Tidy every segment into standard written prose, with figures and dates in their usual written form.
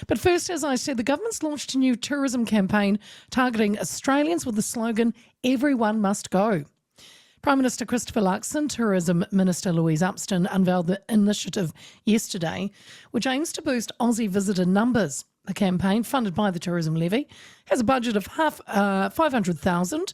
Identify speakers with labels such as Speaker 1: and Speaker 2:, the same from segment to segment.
Speaker 1: But first, as I said, the government's launched a new tourism campaign targeting Australians with the slogan, "Everyone must go." Prime Minister Christopher Luxon, Tourism Minister Louise Upston unveiled the initiative yesterday, which aims to boost Aussie visitor numbers. The campaign, funded by the Tourism Levy, has a budget of 500,000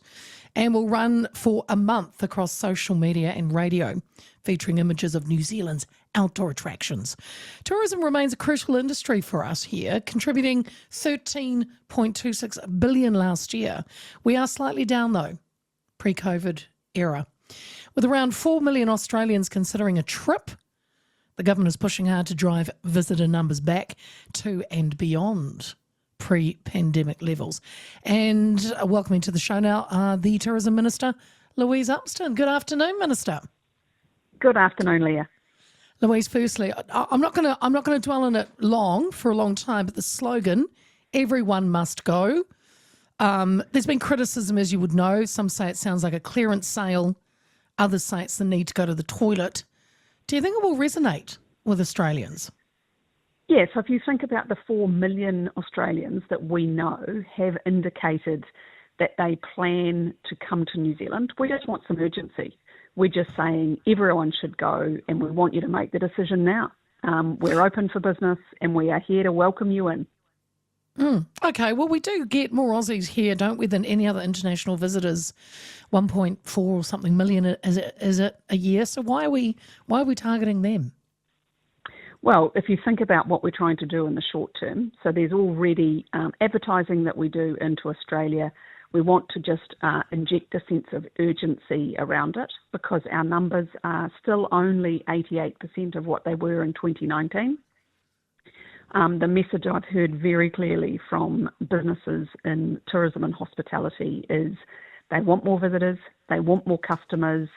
Speaker 1: and will run for a month across social media and radio, featuring images of New Zealand's outdoor attractions. Tourism remains a crucial industry for us here, contributing 13.26 billion last year. We are slightly down though, pre-COVID era. With around 4 million Australians considering a trip, the government is pushing hard to drive visitor numbers back to and beyond pre-pandemic levels. And welcoming to the show now, the Tourism Minister, Louise Upston. Good afternoon, Minister.
Speaker 2: Good afternoon, Leah.
Speaker 1: Louise, firstly, I'm not going to dwell on it for a long time, but the slogan, "Everyone must go." There's been criticism, as you would know. Some say it sounds like a clearance sale. Others say it's the need to go to the toilet. Do you think it will resonate with Australians?
Speaker 2: Yes, if you think about the 4 million Australians that we know have indicated that they plan to come to New Zealand, we just want some urgency. We're just saying everyone should go and we want you to make the decision now. We're open for business and we are here to welcome you in.
Speaker 1: Okay, well, we do get more Aussies here, don't we, than any other international visitors, 1.4 or something million is it a year? So why are we targeting them?
Speaker 2: Well, if you think about what we're trying to do in the short term, so there's already advertising that we do into Australia. We want to just inject a sense of urgency around it because our numbers are still only 88% of what they were in 2019. The message I've heard very clearly from businesses in tourism and hospitality is they want more visitors, they want more customers,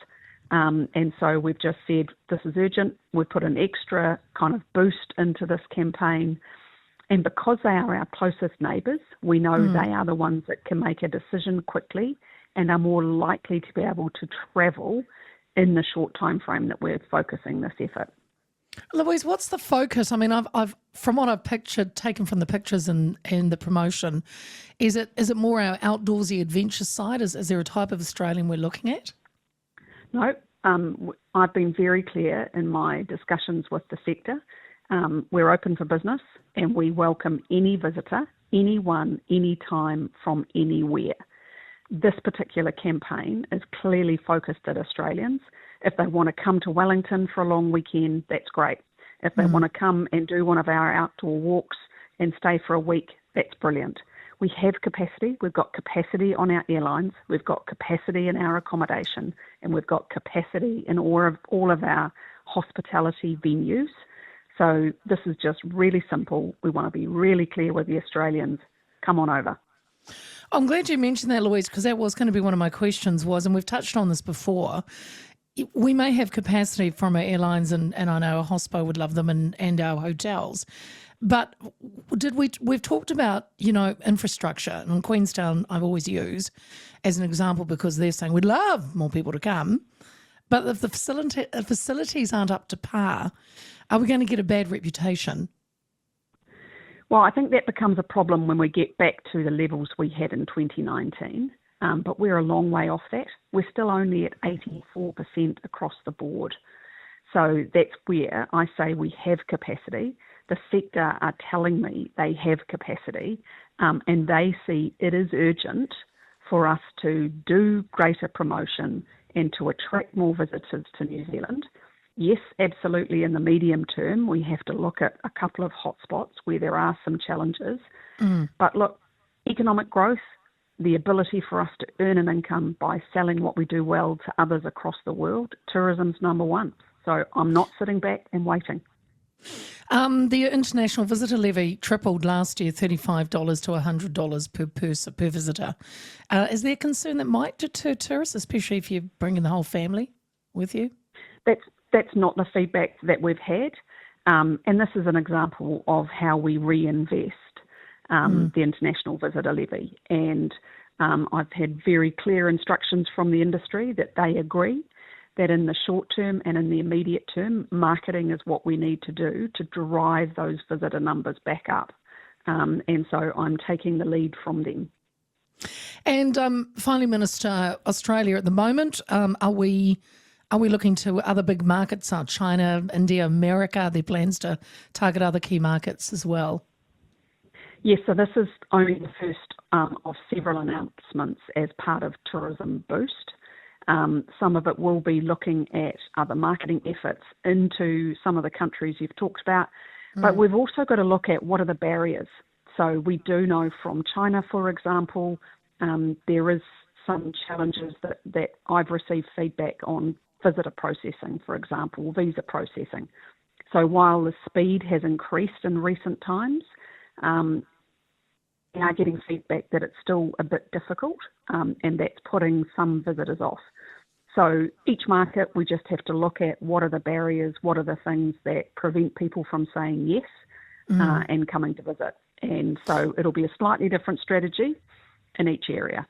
Speaker 2: and so we've just said this is urgent. We've put an extra kind of boost into this campaign, and because they are our closest neighbours, we know they are the ones that can make a decision quickly and are more likely to be able to travel in the short time frame that we're focusing this effort.
Speaker 1: Louise, what's the focus? I mean, I've from what I've taken from the pictures and the promotion, is it more our outdoorsy adventure side? Is there a type of Australian we're looking at? No,
Speaker 2: I've been very clear in my discussions with the sector. We're open for business and we welcome any visitor, anyone, anytime, from anywhere. This particular campaign is clearly focused at Australians. If they want to come to Wellington for a long weekend, that's great. If they want to come and do one of our outdoor walks and stay for a week, that's brilliant. We have capacity. We've got capacity on our airlines. We've got capacity in our accommodation, and we've got capacity in all of our hospitality venues. So this is just really simple. We want to be really clear with the Australians. Come on over.
Speaker 1: I'm glad you mentioned that, Louise, because that was going to be one of my questions and we've touched on this before, we may have capacity from our airlines and I know our hospo would love them and our hotels. But we've talked about, infrastructure, and Queenstown I've always used as an example because they're saying we'd love more people to come. But if the facilities aren't up to par, are we going to get a bad reputation?
Speaker 2: Well, I think that becomes a problem when we get back to the levels we had in 2019. But we're a long way off that. We're still only at 84% across the board. So that's where I say we have capacity. The sector are telling me they have capacity and they see it is urgent for us to do greater promotion and to attract more visitors to New Zealand. Yes, absolutely, in the medium term, we have to look at a couple of hotspots where there are some challenges. But look, economic growth, the ability for us to earn an income by selling what we do well to others across the world, tourism's number one. So I'm not sitting back and waiting.
Speaker 1: The international visitor levy tripled last year, $35 to $100 per visitor. Is there concern that might deter tourists, especially if you're bringing the whole family with you?
Speaker 2: That's not the feedback that we've had. And this is an example of how we reinvest the international visitor levy. And I've had very clear instructions from the industry that they agree that in the short term and in the immediate term, marketing is what we need to do to drive those visitor numbers back up. and so I'm taking the lead from them.
Speaker 1: And finally, Minister, Australia at the moment, are we looking to other big markets, China, India, America? Are there plans to target other key markets as well?
Speaker 2: Yes, so this is only the first of several announcements as part of Tourism Boost. Some of it will be looking at other marketing efforts into some of the countries you've talked about, but we've also got to look at what are the barriers. So we do know from China, for example, there is some challenges that I've received feedback on visitor processing, for example, visa processing. So while the speed has increased in recent times, we are getting feedback that it's still a bit difficult, and that's putting some visitors off. So each market, we just have to look at what are the barriers, what are the things that prevent people from saying yes and coming to visit. And so it'll be a slightly different strategy in each area.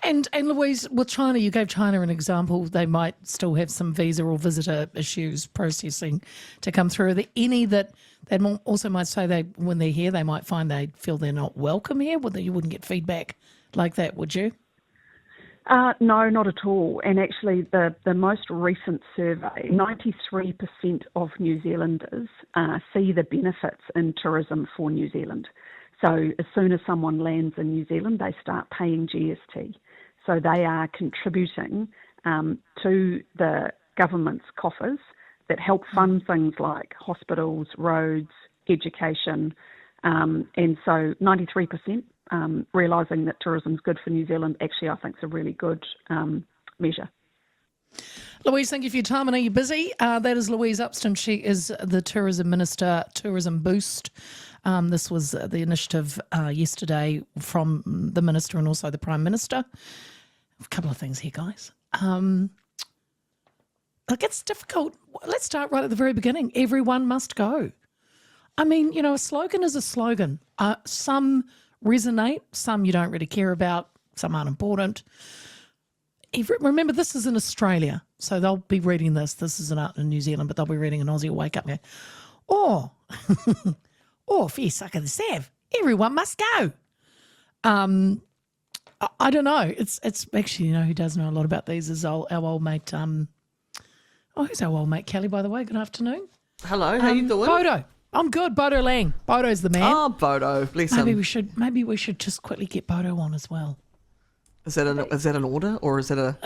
Speaker 1: And Louise, with China, you gave China an example. They might still have some visa or visitor issues processing to come through. Are there any that also might say when they're here, they might find they feel they're not welcome here? You wouldn't get feedback like that, would you?
Speaker 2: No, not at all. And actually, the most recent survey, 93% of New Zealanders see the benefits in tourism for New Zealand. So as soon as someone lands in New Zealand, they start paying GST. So they are contributing to the government's coffers that help fund things like hospitals, roads, education. And so 93% realising that tourism is good for New Zealand, actually I think is a really good measure.
Speaker 1: Louise, thank you for your time. I know you're busy. That is Louise Upston. She is the Tourism Minister, Tourism Boost. This was the initiative yesterday from the Minister and also the Prime Minister. A couple of things here, guys. Like, it's difficult. Let's start right at the very beginning. Everyone must go. I mean, a slogan is a slogan. Some resonate, some you don't really care about, some aren't important. Remember, this is in Australia, so they'll be reading this. This isn't out in New Zealand, but they'll be reading an Aussie will wake up and go, oh, fair suck of the sav. Everyone must go. I don't know. It's actually, who does know a lot about these is our old mate. Who's our old mate Kelly, by the way? Good afternoon.
Speaker 3: Hello, how you doing?
Speaker 1: Bodo. I'm good. Bodo Lang. Bodo's the man.
Speaker 3: Oh, Bodo, bless
Speaker 1: Maybe
Speaker 3: him.
Speaker 1: we should just quickly get Bodo on as well.
Speaker 3: Is that an order or is it a?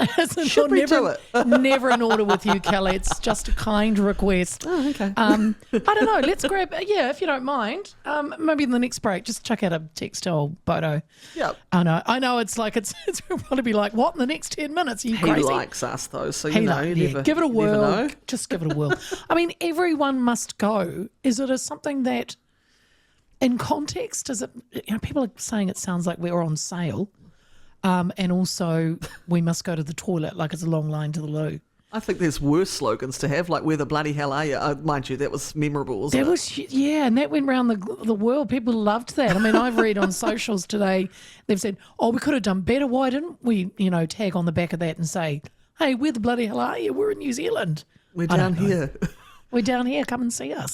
Speaker 1: Should
Speaker 3: we do it?
Speaker 1: Never an order with you, Kelly. It's just a kind request.
Speaker 3: Oh, okay.
Speaker 1: I don't know. Let's grab, if you don't mind. Maybe in the next break, just chuck out a text to old Bodo.
Speaker 3: Yep.
Speaker 1: I know. It's like it's probably be like, what in the next 10 minutes? Are you crazy?
Speaker 3: He likes us though, so
Speaker 1: You
Speaker 3: never
Speaker 1: give it a whirl.
Speaker 3: Never know.
Speaker 1: Just give it a whirl. I mean, everyone must go. Is it something that, in context, is it? People are saying it sounds like we're on sale. And also, we must go to the toilet like it's a long line to the loo.
Speaker 3: I think there's worse slogans to have, like "Where the bloody hell are you?" Mind you, that was memorable, wasn't it?
Speaker 1: And that went around the world. People loved that. I mean, I've read on socials today, they've said, "Oh, we could have done better. Why didn't we, tag on the back of that and say, hey, where the bloody hell are you? We're in New Zealand.
Speaker 3: We're down here."
Speaker 1: We're down here. Come and see us."